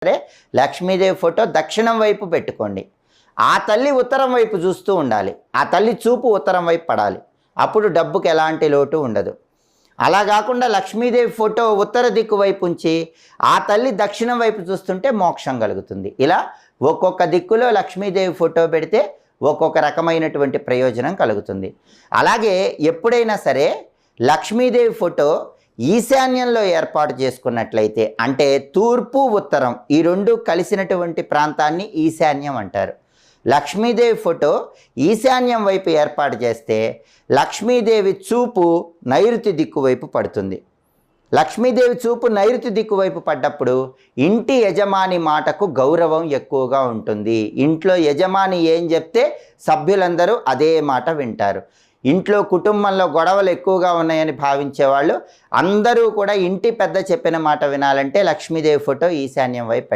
సరే లక్ష్మీదేవి ఫోటో దక్షిణం వైపు పెట్టుకోండి. ఆ తల్లి ఉత్తరం వైపు చూస్తూ ఉండాలి. ఆ తల్లి చూపు ఉత్తరం వైపు పడాలి. అప్పుడు డబ్బుకి ఎలాంటి లోటు ఉండదు. అలా కాకుండా లక్ష్మీదేవి ఫోటో ఉత్తర దిక్కు వైపు ఉంచి ఆ తల్లి దక్షిణం వైపు చూస్తుంటే మోక్షం కలుగుతుంది. ఇలా ఒక్కొక్క దిక్కులో లక్ష్మీదేవి ఫోటో పెడితే ఒక్కొక్క రకమైనటువంటి ప్రయోజనం కలుగుతుంది. అలాగే ఎప్పుడైనా సరే లక్ష్మీదేవి ఫోటో ఈశాన్యంలో ఏర్పాటు చేసుకున్నట్లయితే, అంటే తూర్పు ఉత్తరం ఈ రెండు కలిసినటువంటి ప్రాంతాన్ని ఈశాన్యం అంటారు. లక్ష్మీదేవి ఫోటో ఈశాన్యం వైపు ఏర్పాటు చేస్తే లక్ష్మీదేవి చూపు నైరుతి దిక్కు వైపు పడుతుంది. లక్ష్మీదేవి చూపు నైరుతి దిక్కు వైపు పడ్డప్పుడు ఇంటి యజమాని మాటకు గౌరవం ఎక్కువగా ఉంటుంది. ఇంట్లో యజమాని ఏం చెప్తే సభ్యులందరూ అదే మాట వింటారు. ఇంట్లో కుటుంబంలో గొడవలు ఎక్కువగా ఉన్నాయని భావించేవాళ్ళు అందరూ కూడా ఇంటి పెద్ద చెప్పిన మాట వినాలంటే లక్ష్మీదేవి ఫోటో ఈశాన్యం వైపు